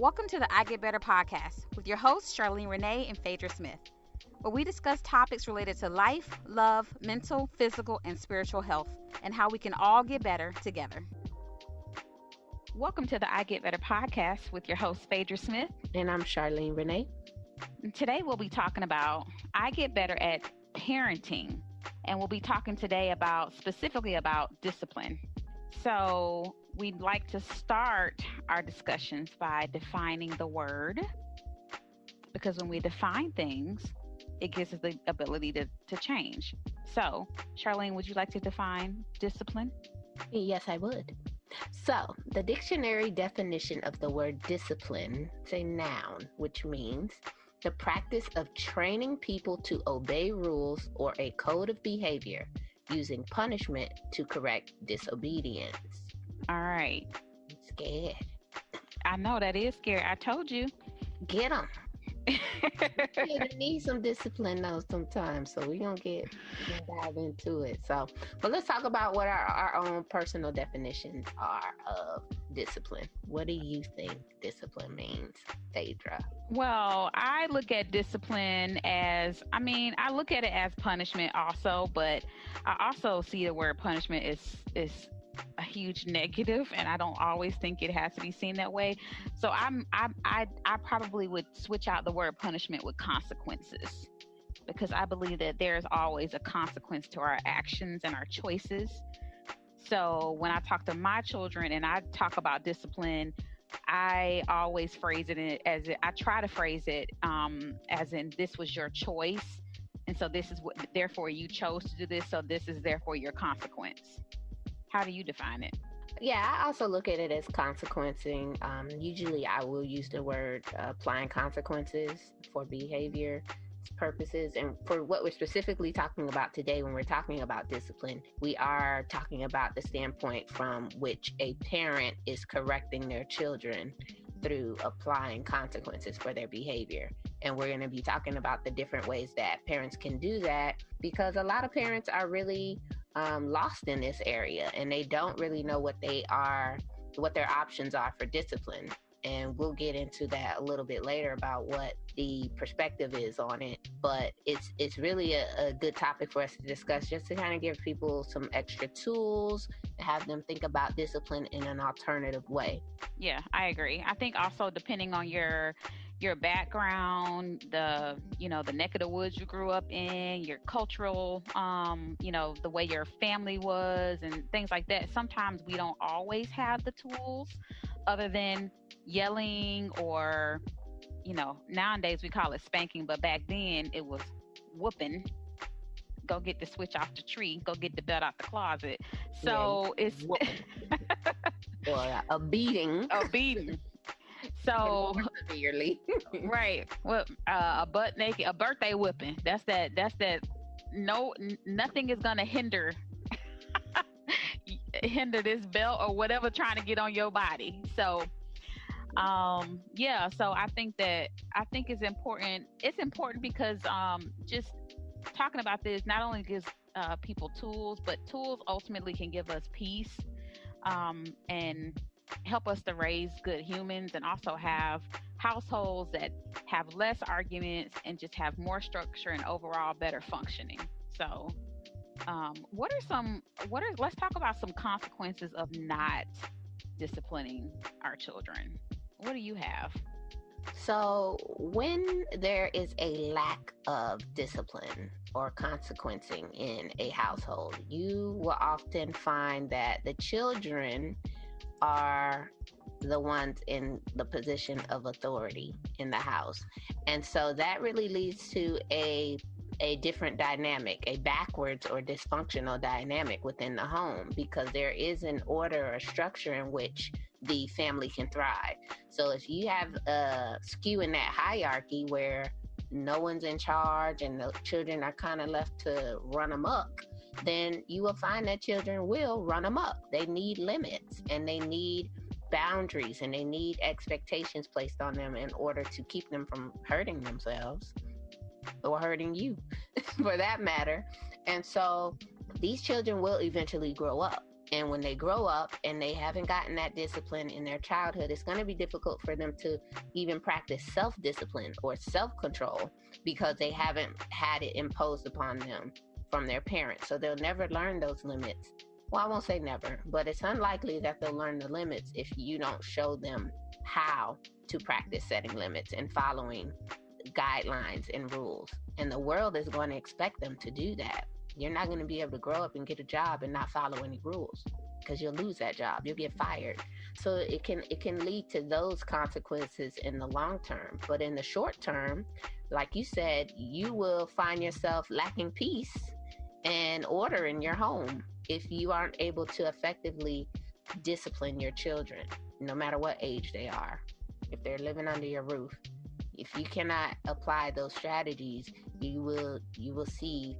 Welcome to the I Get Better podcast with your hosts, Charlene Renee and Phaedra Smith, where we discuss topics related to life, love, mental, physical, and spiritual health, and how we can all get better together. Welcome to the I Get Better podcast with your host, Phaedra Smith. And I'm Charlene Renee. And today we'll be talking about I Get Better at Parenting. And we'll be talking today specifically about discipline. So we'd like to start our discussions by defining the word, because when we define things, it gives us the ability to change. So, Charlene, would you like to define discipline? Yes, I would. So, the dictionary definition of the word discipline is a noun, which means the practice of training people to obey rules or a code of behavior using punishment to correct disobedience. All right. I'm scared. I know that is scary. I told you. Get them. You need some discipline though sometimes, so we're gonna dive into it. But let's talk about what our own personal definitions are of discipline. What do you think discipline means, Phaedra? Well, I look at discipline as, I look at it as punishment also, but I also see the word punishment is a huge negative, and I don't always think it has to be seen that way. So I probably would switch out the word punishment with consequences, because I believe that there's always a consequence to our actions and our choices. So when I talk to my children and I talk about discipline, I always phrase it as in, this was your choice, and so this is what, therefore you chose to do this, so this is therefore your consequence. How do you define it? Yeah, I also look at it as consequencing. Usually I will use the word applying consequences for behavior purposes. And for what we're specifically talking about today, when we're talking about discipline, we are talking about the standpoint from which a parent is correcting their children through applying consequences for their behavior. And we're going to be talking about the different ways that parents can do that, because a lot of parents are really lost in this area, and they don't really know what their options are for discipline. And we'll get into that a little bit later about what the perspective is on it. But it's really a good topic for us to discuss, just to kind of give people some extra tools and have them think about discipline in an alternative way. Yeah, I agree. I think also depending on your background, the neck of the woods you grew up in, your cultural, the way your family was and things like that. Sometimes we don't always have the tools other than yelling or, nowadays we call it spanking, but back then it was whooping. Go get the switch off the tree, go get the belt out the closet. So yeah, it's or a beating. A beating. So severely. Right. Well, a butt naked, a birthday whipping. That's that. No, nothing is gonna hinder this belt or whatever trying to get on your body. So, So I think it's important. It's important because just talking about this not only gives people tools, but tools ultimately can give us peace, and help us to raise good humans, and also have households that have less arguments and just have more structure and overall better functioning. So let's talk about some consequences of not disciplining our children. What do you have? So when there is a lack of discipline or consequencing in a household, you will often find that the children are the ones in the position of authority in the house. And so that really leads to a different dynamic, a backwards or dysfunctional dynamic within the home, because there is an order or structure in which the family can thrive. So if you have a skew in that hierarchy where no one's in charge and the children are kind of left to run amok, then you will find that children will run amok. They need limits, and they need boundaries, and they need expectations placed on them in order to keep them from hurting themselves or hurting you for that matter. And so these children will eventually grow up. And when they grow up and they haven't gotten that discipline in their childhood, it's going to be difficult for them to even practice self-discipline or self-control because they haven't had it imposed upon them from their parents. So they'll never learn those limits. Well, I won't say never, but it's unlikely that they'll learn the limits if you don't show them how to practice setting limits and following guidelines and rules. And the world is going to expect them to do that. You're not going to be able to grow up and get a job and not follow any rules because you'll lose that job. You'll get fired. So it can lead to those consequences in the long term. But in the short term, like you said, you will find yourself lacking peace and order in your home if you aren't able to effectively discipline your children, no matter what age they are, if they're living under your roof. If you cannot apply those strategies, you will see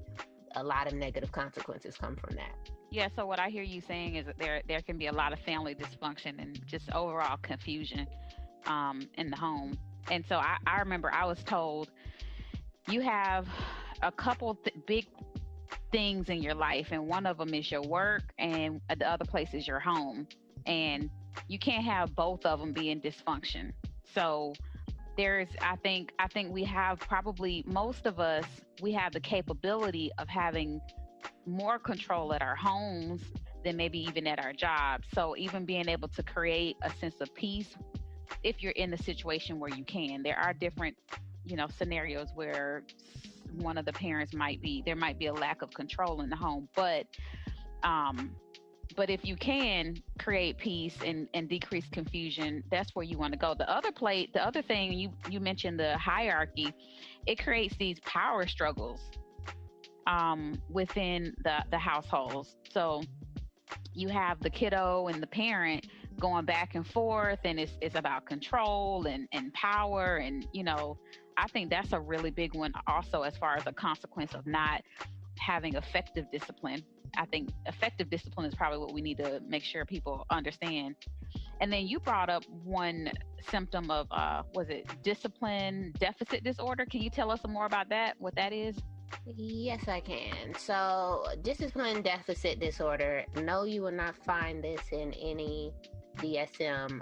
a lot of negative consequences come from that. Yeah, so what I hear you saying is that there can be a lot of family dysfunction and just overall confusion in the home. And so I remember I was told you have a couple big things in your life, and one of them is your work and the other place is your home. And you can't have both of them be in dysfunction. So I think we have probably, most of us, we have the capability of having more control at our homes than maybe even at our jobs. So even being able to create a sense of peace, if you're in the situation where you can, there are different, scenarios where one of the parents there might be a lack of control in the home, but if you can create peace and decrease confusion, that's where you want to go. The other thing, you mentioned the hierarchy, it creates these power struggles within the households. So you have the kiddo and the parent going back and forth, and it's about control and power. And, I think that's a really big one also, as far as a consequence of not having effective discipline. I think effective discipline is probably what we need to make sure people understand. And then you brought up one symptom of, was it discipline deficit disorder? Can you tell us some more about that, what that is? Yes, I can. So discipline deficit disorder, no, you will not find this in any DSM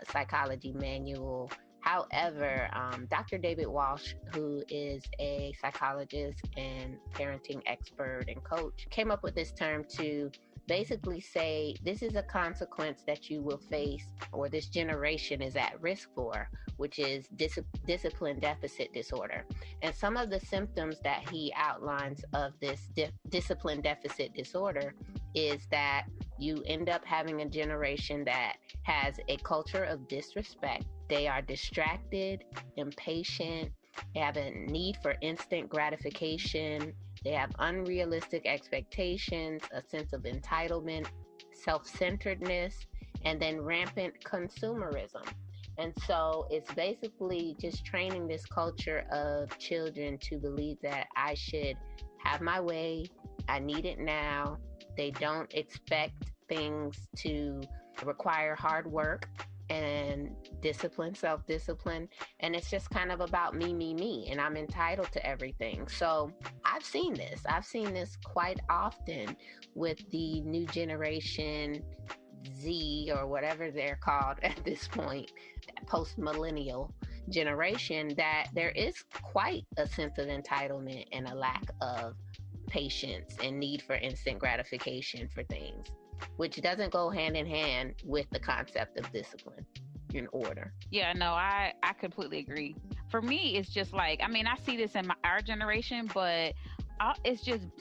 psychology manual. However, Dr. David Walsh, who is a psychologist and parenting expert and coach, came up with this term to basically say this is a consequence that you will face, or this generation is at risk for, which is discipline deficit disorder. And some of the symptoms that he outlines of this discipline deficit disorder is that you end up having a generation that has a culture of disrespect. They are distracted, impatient, they have a need for instant gratification, they have unrealistic expectations, a sense of entitlement, self-centeredness, and then rampant consumerism. And so it's basically just training this culture of children to believe that I should have my way, I need it now. They don't expect things to require hard work and discipline, self-discipline. And it's just kind of about me, and I'm entitled to everything. So I've seen this quite often with the new generation Z, or whatever they're called at this point, post-millennial generation, that there is quite a sense of entitlement and a lack of patience and need for instant gratification for things, which doesn't go hand in hand with the concept of discipline and order. Yeah, no, I completely agree. For me, it's just like, I see this in our generation, but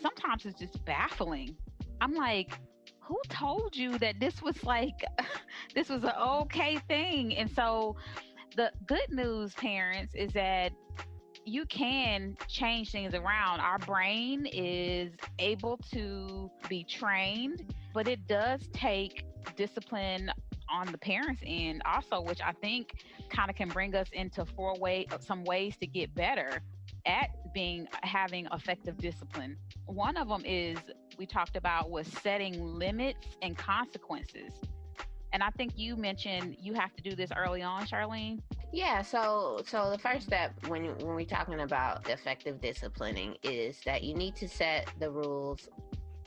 sometimes it's just baffling. I'm like, who told you that this was an okay thing? And so the good news, parents, is that you can change things around. Our brain is able to be trained, but it does take discipline on the parents' end also, which I think kind of can bring us into some ways to get better at having effective discipline. One of them is, we talked about, was setting limits and consequences. And I think you mentioned you have to do this early on, Charlene. Yeah, so the first step when we're talking about effective disciplining is that you need to set the rules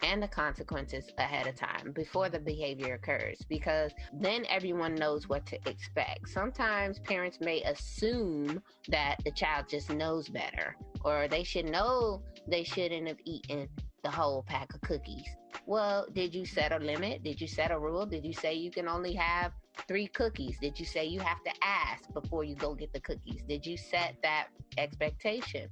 and the consequences ahead of time before the behavior occurs, because then everyone knows what to expect. Sometimes parents may assume that the child just knows better, or they should know they shouldn't have eaten the whole pack of cookies. Well, did you set a limit? Did you set a rule? Did you say you can only have 3 cookies? Did you say you have to ask before you go get the cookies? Did you set that expectation?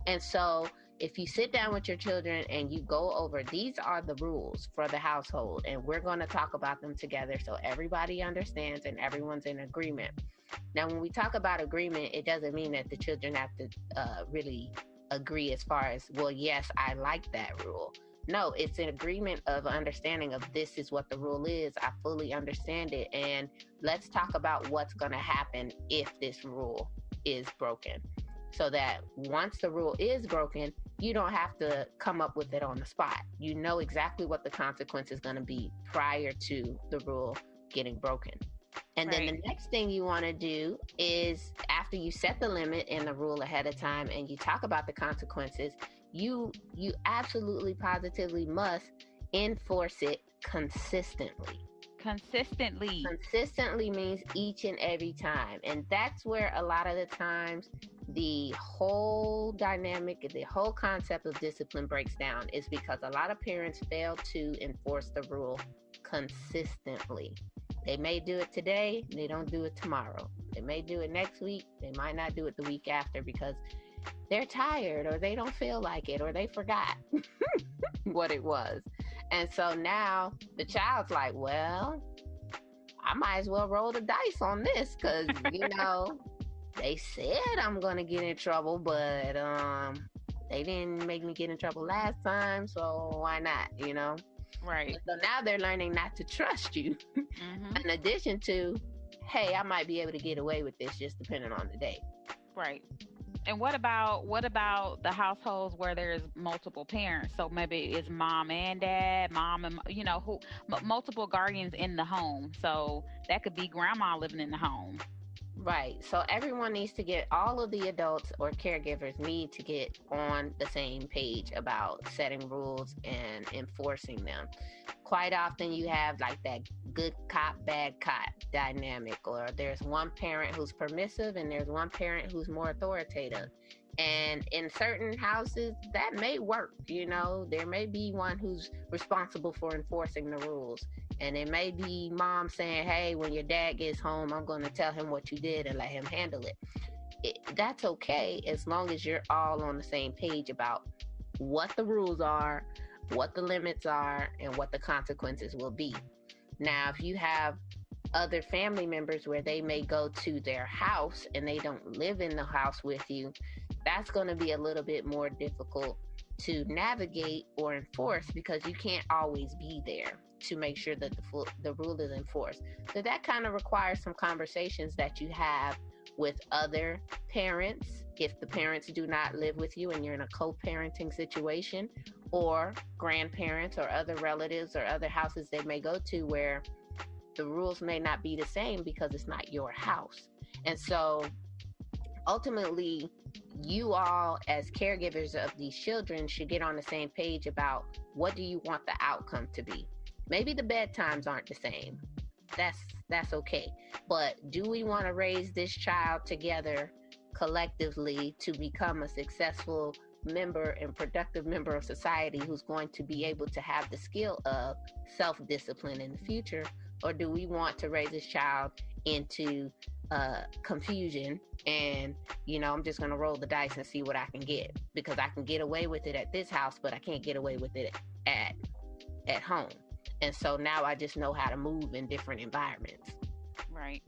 And so if you sit down with your children and you go over, these are the rules for the household, and we're going to talk about them together so everybody understands and everyone's in agreement. Now, when we talk about agreement, it doesn't mean that the children have to really agree as far as, well, yes, I like that rule. No, it's an agreement of understanding of, this is what the rule is. I fully understand it. And let's talk about what's going to happen if this rule is broken. So that once the rule is broken, you don't have to come up with it on the spot. You know exactly what the consequence is going to be prior to the rule getting broken. And then the next thing you want to do is, after you set the limit and the rule ahead of time and you talk about the consequences, you absolutely positively must enforce it consistently. Consistently means each and every time. And that's where a lot of the times the whole dynamic, the whole concept of discipline breaks down, is because a lot of parents fail to enforce the rule consistently. They may do it today, they don't do it tomorrow. They may do it next week, they might not do it the week after because they're tired, or they don't feel like it, or they forgot what it was. And so now the child's like, well, I might as well roll the dice on this because, they said I'm going to get in trouble, but they didn't make me get in trouble last time, so why not, Right. So now they're learning not to trust you. Mm-hmm. In addition to, hey, I might be able to get away with this just depending on the day. Right. And what about the households where there's multiple parents? So maybe it's mom and dad, mom and multiple guardians in the home. So that could be grandma living in the home. Right. So everyone needs to all of the adults or caregivers need to get on the same page about setting rules and enforcing them. Quite often you have like that good cop, bad cop dynamic, or there's one parent who's permissive and there's one parent who's more authoritative. And in certain houses that may work, there may be one who's responsible for enforcing the rules. And it may be mom saying, hey, when your dad gets home, I'm going to tell him what you did and let him handle it. That's okay, as long as you're all on the same page about what the rules are, what the limits are, and what the consequences will be. Now, if you have other family members where they may go to their house and they don't live in the house with you, that's going to be a little bit more difficult to navigate or enforce, because you can't always be there to make sure that the rule is enforced. So that kind of requires some conversations that you have with other parents, if the parents do not live with you and you're in a co-parenting situation, or grandparents or other relatives or other houses they may go to where the rules may not be the same because it's not your house. And so ultimately, you all as caregivers of these children should get on the same page about, what do you want the outcome to be? Maybe the bedtimes aren't the same. That's okay. But do we want to raise this child together collectively to become a successful member and productive member of society who's going to be able to have the skill of self-discipline in the future? Or do we want to raise this child into confusion and, I'm just going to roll the dice and see what I can get, because I can get away with it at this house, but I can't get away with it at home. And so now I just know how to move in different environments. Right.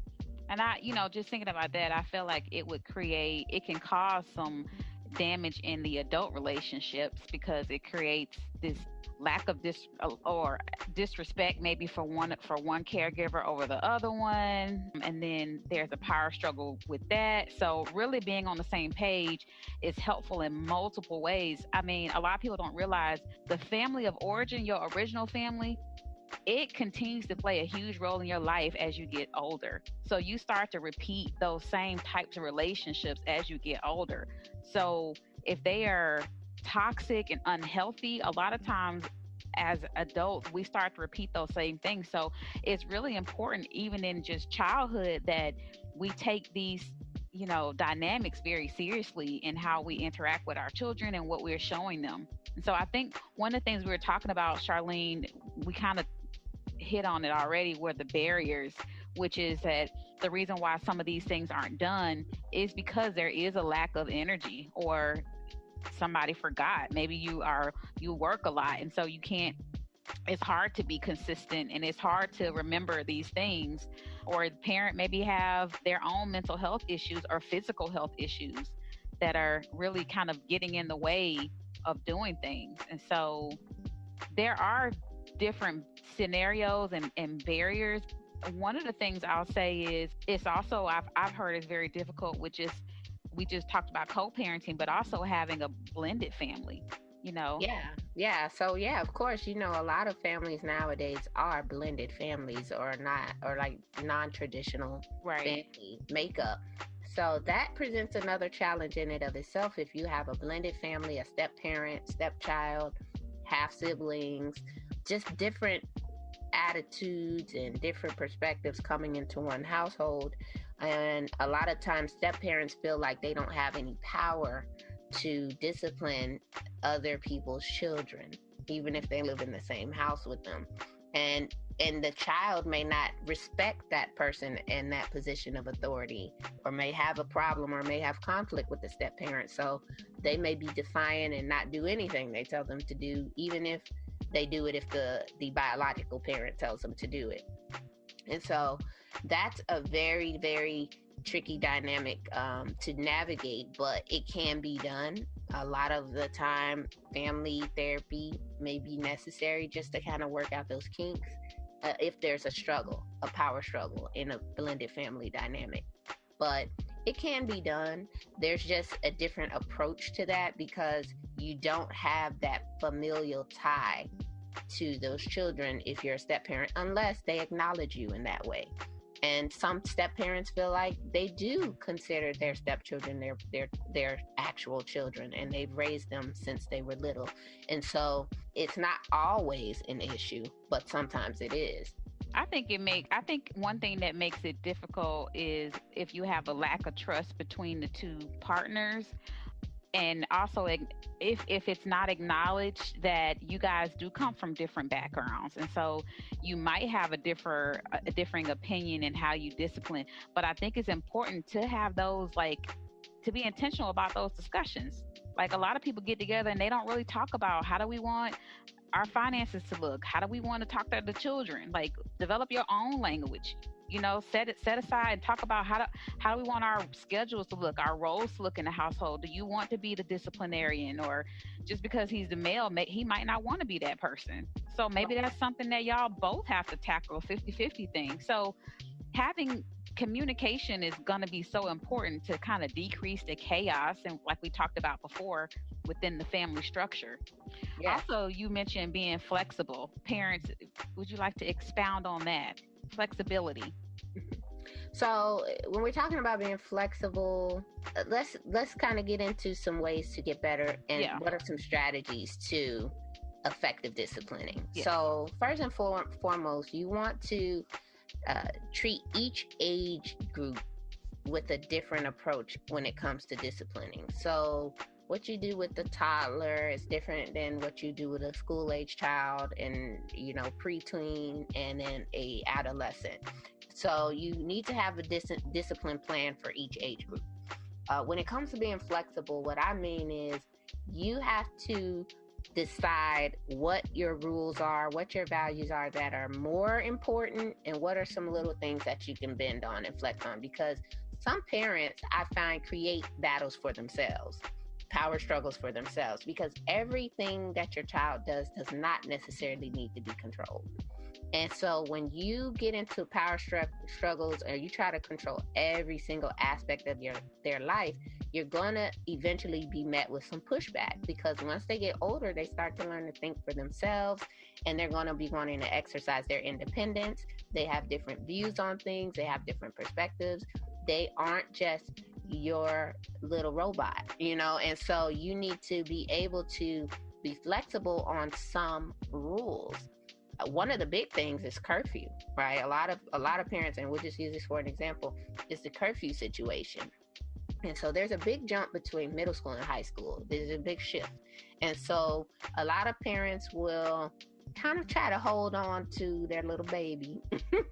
And I, just thinking about that, I feel like it can cause some damage in the adult relationships, because it creates this lack of disrespect, maybe for one caregiver over the other one, and then there's a power struggle with that. So really being on the same page is helpful in multiple ways. I mean, a lot of people don't realize the family of origin, your original family, it continues to play a huge role in your life as you get older. So you start to repeat those same types of relationships as you get older. So if they are toxic and unhealthy, a lot of times as adults, we start to repeat those same things. So it's really important, even in just childhood, that we take these, dynamics very seriously in how we interact with our children and what we're showing them. And so I think one of the things we were talking about, Charlene, we kind of hit on it already, were the barriers, which is that the reason why some of these things aren't done is because there is a lack of energy, or somebody forgot. Maybe you work a lot, and so you can't, it's hard to be consistent, and it's hard to remember these things. Or the parent maybe have their own mental health issues or physical health issues that are really kind of getting in the way of doing things. And so there are different scenarios and barriers. One of the things I'll say is, it's also, I've heard is very difficult, which is, we just talked about co-parenting, but also having a blended family, Yeah. So yeah, of course, a lot of families nowadays are blended families, or not, or like non-traditional family makeup. So that presents another challenge in and of itself. If you have a blended family, a step parent, stepchild, half siblings, just different attitudes and different perspectives coming into one household. And a lot of times step parents feel like they don't have any power to discipline other people's children, even if they live in the same house with them. And the child may not respect that person in that position of authority, or may have a problem, or may have conflict with the step parent. So they may be defiant and not do anything they tell them to do, even if they do it if the biological parent tells them to do it. And so that's a very, very tricky dynamic to navigate, but it can be done. A lot of the time, family therapy may be necessary just to kind of work out those kinks if there's a power struggle in a blended family dynamic. But it can be done. There's just a different approach to that, because you don't have that familial tie to those children if you're a step parent, unless they acknowledge you in that way. And some step parents feel like they do consider their stepchildren their actual children, and they've raised them since they were little. And so it's not always an issue, but sometimes it is. I think one thing that makes it difficult is if you have a lack of trust between the two partners. And also, if it's not acknowledged that you guys do come from different backgrounds, and so you might have a differing opinion in how you discipline. But I think it's important to have those, to be intentional about those discussions. Like, a lot of people get together and they don't really talk about, how do we want our finances to look? How do we want to talk to the children? Like, develop your own language. Set aside and talk about how do we want our schedules to look, our roles to look in the household. Do you want to be the disciplinarian, or just because he's the male, he might not want to be that person? So maybe that's something that y'all both have to tackle, a 50-50 thing. So having communication is going to be so important to kind of decrease the chaos, and like we talked about before, within the family structure. Yeah. Also, you mentioned being flexible. Parents, would you like to expound on that? Flexibility. So when we're talking about being flexible, let's kind of get into some ways to get better, and what are some strategies to effective disciplining. So first and foremost, you want to treat each age group with a different approach when it comes to disciplining. So what you do with the toddler is different than what you do with a school age child, and preteen, and then a adolescent. So you need to have a discipline plan for each age group. When it comes to being flexible, what I mean is you have to decide what your rules are, what your values are that are more important, and what are some little things that you can bend on and flex on. Because some parents, I find, create battles for themselves, power struggles for themselves, because everything that your child does not necessarily need to be controlled. And so when you get into power struggles, or you try to control every single aspect of their life, you're going to eventually be met with some pushback, because once they get older, they start to learn to think for themselves, and they're going to be wanting to exercise their independence. They have different views on things. They have different perspectives. They aren't just your little robot, and so you need to be able to be flexible on some rules. One of the big things is curfew, right? A lot of parents, and we'll just use this for an example, is the curfew situation. And so there's a big jump between middle school and high school. There's a big shift. And so a lot of parents will kind of try to hold on to their little baby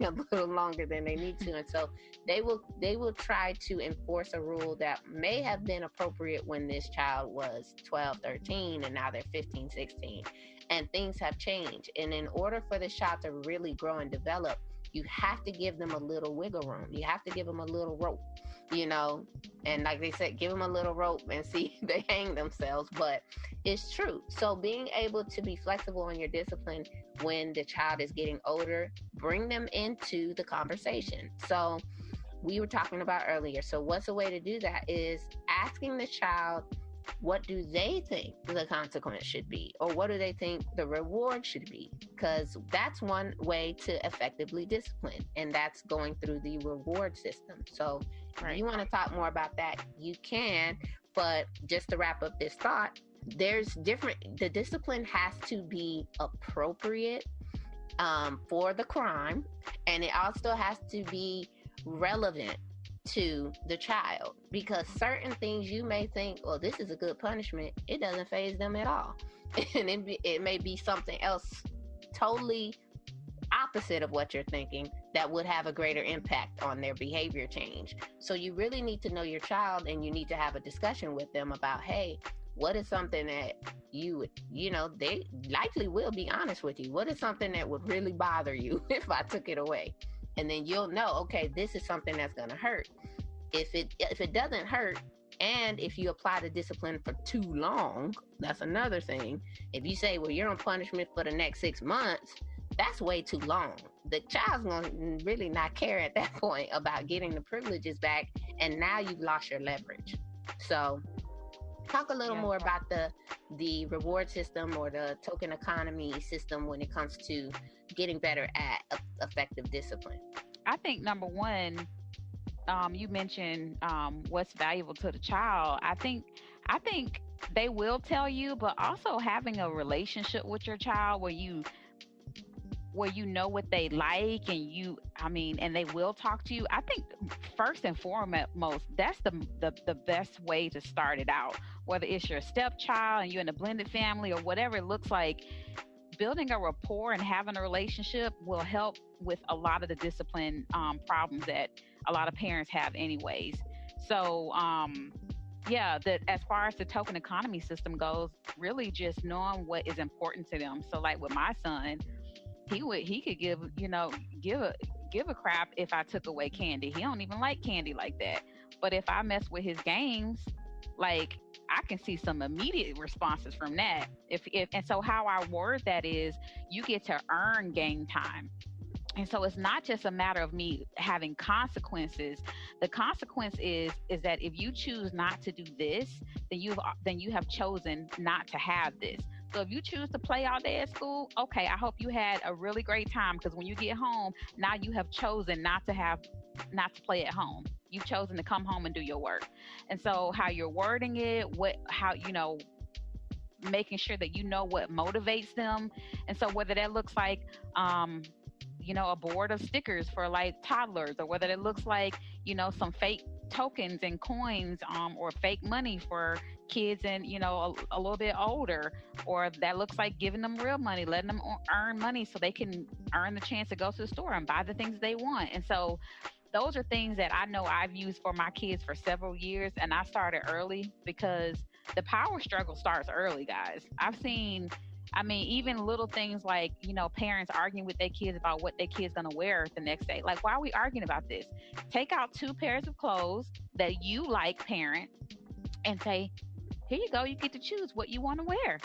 a little longer than they need to. And so they will try to enforce a rule that may have been appropriate when this child was 12, 13, and now they're 15, 16. And things have changed. And in order for the child to really grow and develop, you have to give them a little wiggle room. You have to give them a little rope, and like they said, give them a little rope and see if they hang themselves. But it's true. So being able to be flexible on your discipline when the child is getting older, bring them into the conversation. So we were talking about earlier. So what's a way to do that is asking the child, what do they think the consequence should be? Or what do they think the reward should be? Because that's one way to effectively discipline, and that's going through the reward system. So if you want to talk more about that, you can. But just to wrap up this thought, the discipline has to be appropriate for the crime, and it also has to be relevant to the child, because certain things you may think, oh, this is a good punishment, it doesn't faze them at all. And it may be something else totally opposite of what you're thinking that would have a greater impact on their behavior change. So you really need to know your child, and you need to have a discussion with them about, hey, what is something that they likely will be honest with you. What is something that would really bother you if I took it away? And then you'll know, okay, this is something that's going to hurt. If it doesn't hurt, and if you apply the discipline for too long, that's another thing. If you say, well, you're on punishment for the next 6 months, that's way too long. The child's going to really not care at that point about getting the privileges back, and now you've lost your leverage. So talk a little more about the reward system or the token economy system when it comes to getting better at effective discipline. I think number one, you mentioned what's valuable to the child. I think they will tell you, but also having a relationship with your child where you know what they like, and they will talk to you. I think first and foremost, that's the best way to start it out. Whether it's your stepchild and you're in a blended family or whatever it looks like, building a rapport and having a relationship will help with a lot of the discipline problems that a lot of parents have anyways. So that as far as the token economy system goes, really just knowing what is important to them. So like with my son, he could give a crap if I took away candy. He don't even like candy like that. But if I mess with his games, like, I can see some immediate responses from that. And so how I word that is, you get to earn game time. And so it's not just a matter of me having consequences. The consequence is that if you choose not to do this, then you have chosen not to have this. So if you choose to play all day at school, okay, I hope you had a really great time, because when you get home, now you have chosen not to play at home. You've chosen to come home and do your work. And so how you're wording it, making sure that you know what motivates them. And so whether that looks like, a board of stickers for like toddlers, or whether it looks like, some fake tokens and coins, or fake money for kids and, a little bit older, or that looks like giving them real money, letting them earn money so they can earn the chance to go to the store and buy the things they want. And so those are things that I know I've used for my kids for several years, and I started early because the power struggle starts early, guys. I've seen, even little things like, parents arguing with their kids about what their kid's going to wear the next day. Like, why are we arguing about this? Take out 2 pairs of clothes that you like, parent, and say, here you go. You get to choose what you want to wear.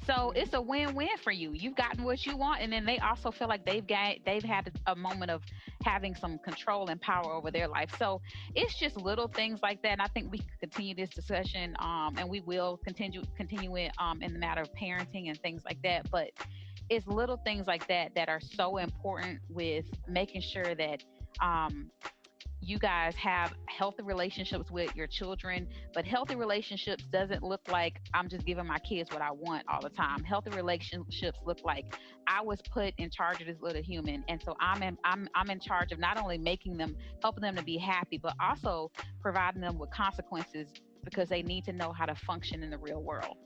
So it's a win-win for you. You've gotten what you want, and then they also feel like they've had a moment of having some control and power over their life. So it's just little things like that. And I think we can continue this discussion, and we will continue it in the matter of parenting and things like that. But it's little things like that that are so important with making sure that you guys have healthy relationships with your children. But healthy relationships doesn't look like I'm just giving my kids what I want all the time. Healthy relationships look like I was put in charge of this little human, and so I'm in charge of not only making them, helping them to be happy, but also providing them with consequences because they need to know how to function in the real world.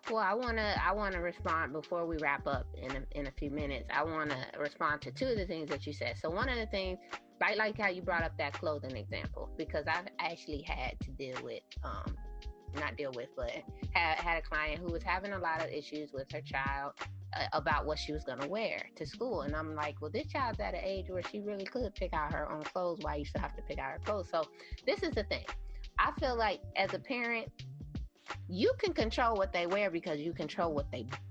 Well, I wanna respond before we wrap up in a few minutes. I wanna respond to two of the things that you said. So one of the things, I like how you brought up that clothing example, because I've actually had to deal with not deal with, but had a client who was having a lot of issues with her child about what she was going to wear to school. And I'm like, well, this child's at an age where she really could pick out her own clothes. Why you should have to pick out her clothes? So this is the thing. I feel like as a parent, you can control what they wear because you control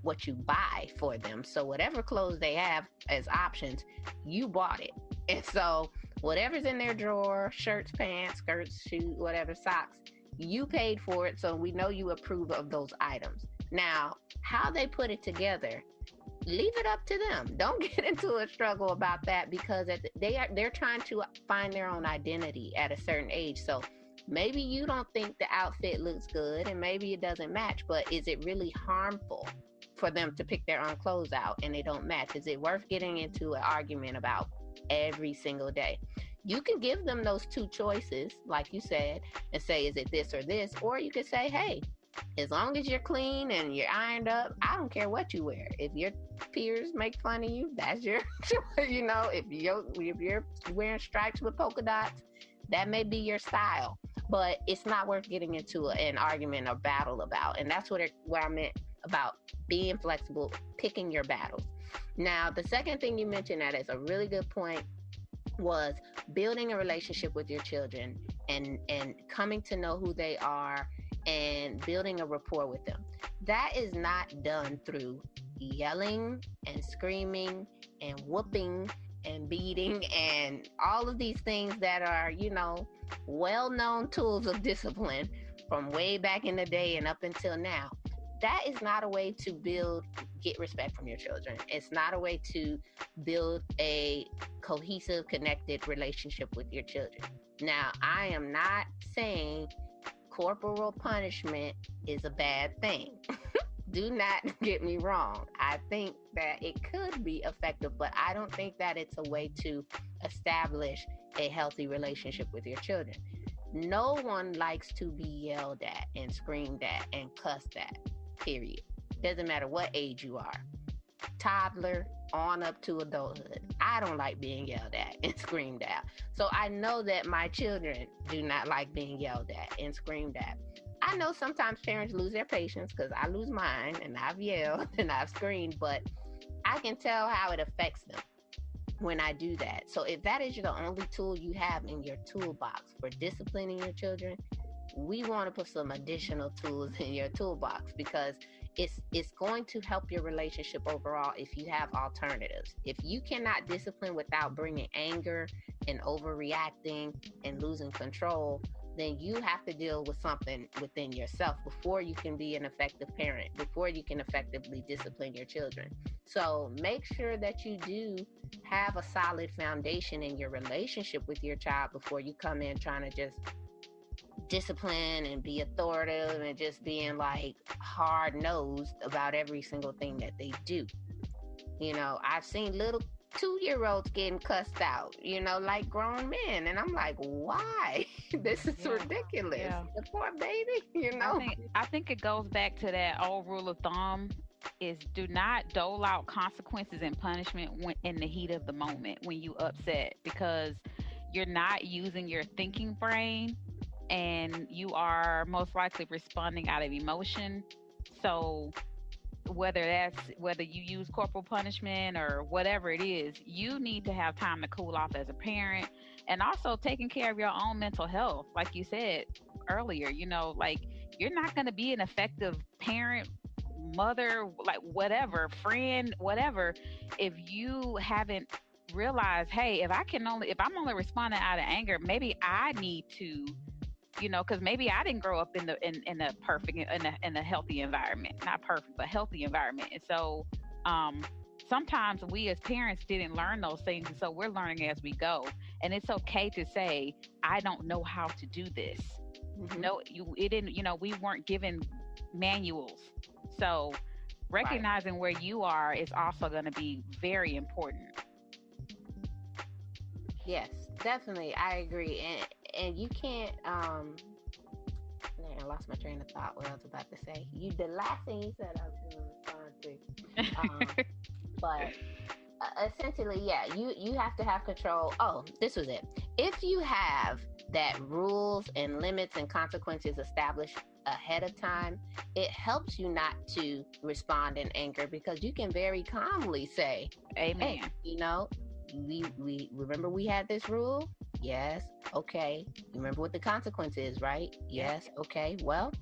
what you buy for them. So whatever clothes they have as options, you bought it. And so whatever's in their drawer, shirts, pants, skirts, shoes, whatever, socks, you paid for it. So we know you approve of those items. Now, how they put it together, leave it up to them. Don't get into a struggle about that, because they're trying to find their own identity at a certain age. So maybe you don't think the outfit looks good and maybe it doesn't match, but is it really harmful for them to pick their own clothes out and they don't match? Is it worth getting into an argument about every single day? You can give them those two choices, like you said, and say, is it this or this? Or you could say, hey, as long as you're clean and you're ironed up, I don't care what you wear. If your peers make fun of you, that's your choice. You know, if you're wearing stripes with polka dots, that may be your style, but it's not worth getting into an argument or battle about. And that's what I meant about being flexible, picking your battles. Now, the second thing you mentioned that is a really good point was building a relationship with your children and coming to know who they are and building a rapport with them. That is not done through yelling and screaming and whooping and beating and all of these things that are, well-known tools of discipline from way back in the day and up until now. That is not a way to get respect from your children. It's not a way to build a cohesive, connected relationship with your children. Now, I am not saying corporal punishment is a bad thing. Do not get me wrong. I think that it could be effective, but I don't think that it's a way to establish a healthy relationship with your children. No one likes to be yelled at and screamed at and cussed at, period. Doesn't matter what age you are. Toddler on up to adulthood. I don't like being yelled at and screamed at. So I know that my children do not like being yelled at and screamed at. I know sometimes parents lose their patience because I lose mine and I've yelled and I've screamed, but I can tell how it affects them when I do that. So if that is the only tool you have in your toolbox for disciplining your children, we want to put some additional tools in your toolbox, because it's going to help your relationship overall if you have alternatives. If you cannot discipline without bringing anger and overreacting and losing control, then you have to deal with something within yourself before you can be an effective parent, before you can effectively discipline your children. So make sure that you do have a solid foundation in your relationship with your child before you come in trying to just discipline and be authoritative and just being like hard-nosed about every single thing that they do. I've seen little 2-year-olds getting cussed out, like grown men. And I'm like, why? This is ridiculous. Yeah. The poor baby, I think it goes back to that old rule of thumb is do not dole out consequences and punishment when in the heat of the moment when you upset, because you're not using your thinking brain and you are most likely responding out of emotion. So whether you use corporal punishment or whatever it is, you need to have time to cool off as a parent, and also taking care of your own mental health. Like you said earlier, like you're not going to be an effective parent, mother, like whatever, friend, whatever, if you haven't realized, hey, if I'm only responding out of anger, maybe I need to, because maybe I didn't grow up in a perfect, in a healthy environment, not perfect, but healthy environment. And so sometimes we as parents didn't learn those things, and so we're learning as we go. And it's okay to say, I don't know how to do this. No, it didn't, we weren't given manuals. So recognizing where you are is also going to be very important. Yes, definitely. I agree. And you can't, man, I lost my train of thought, what I was about to say. The last thing you said I was going to respond to. But essentially, yeah, you have to have control. Oh, this was it. If you have that rules and limits and consequences established ahead of time, it helps you not to respond in anger, because you can very calmly say, amen. Hey, we remember we had this rule? Yes. Okay. You remember what the consequence is, right? Yes. Okay. Well,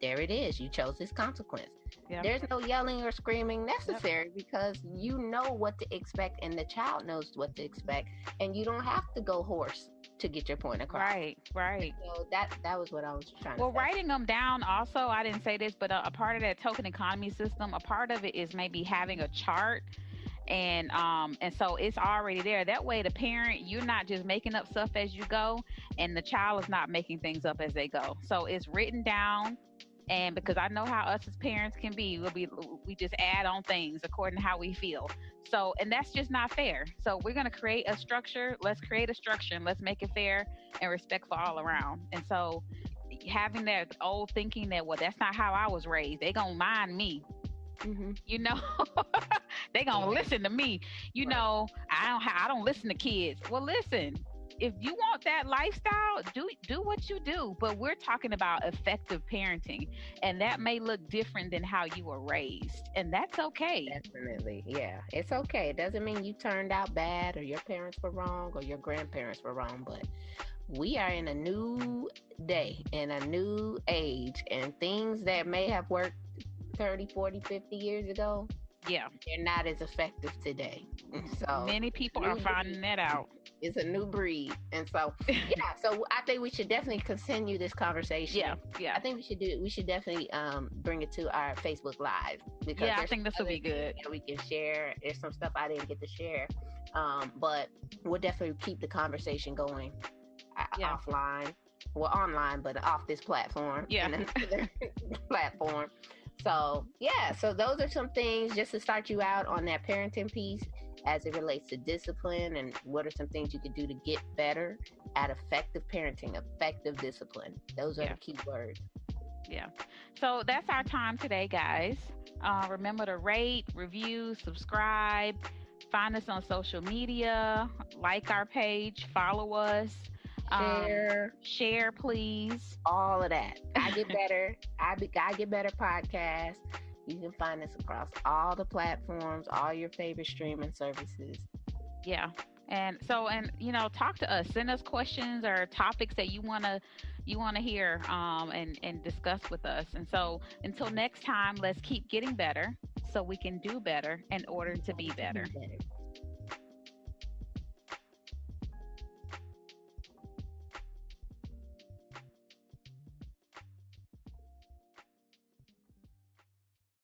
there it is. You chose this consequence. Yep. There's no yelling or screaming necessary, because you know what to expect, and the child knows what to expect, and you don't have to go hoarse to get your point across. Right. So that was what I was trying to say. Well, writing them down also, I didn't say this, but a part of that token economy system, a part of it is maybe having a chart. And so it's already there. That way, the parent, you're not just making up stuff as you go, and the child is not making things up as they go. So it's written down. And because I know how us as parents can be, we just add on things according to how we feel. So, and that's just not fair. So we're going to create a structure. Let's create a structure, and let's make it fair and respectful all around. And so having that old thinking that, well, that's not how I was raised, they going to mind me. They gonna listen to me. I don't listen to kids. Well, listen, if you want that lifestyle, do what you do. But we're talking about effective parenting, and that may look different than how you were raised, and that's okay. Definitely, yeah, it's okay. It doesn't mean you turned out bad, or your parents were wrong, or your grandparents were wrong. But we are in a new day, in a new age, and things that may have worked 30, 40, 50 years ago, they're not as effective today. So many people are finding that out. It's a new breed. And so so I think we should definitely continue this conversation. I think we should definitely bring it to our Facebook Live, because I think this will be good. We can share. There's some stuff I didn't get to share, but we'll definitely keep the conversation going offline, well, online, but off this platform, another platform. So, so those are some things just to start you out on that parenting piece as it relates to discipline, and what are some things you could do to get better at effective parenting, effective discipline. Those are the key words. Yeah. So that's our time today, guys. Remember to rate, review, subscribe, find us on social media, like our page, follow us. Share, please. All of that. I Get Better. I Get Better podcast. You can find us across all the platforms, all your favorite streaming services. Yeah. And so, talk to us. Send us questions or topics that you wanna hear and discuss with us. And so, until next time, let's keep getting better so we can do better in order to be better.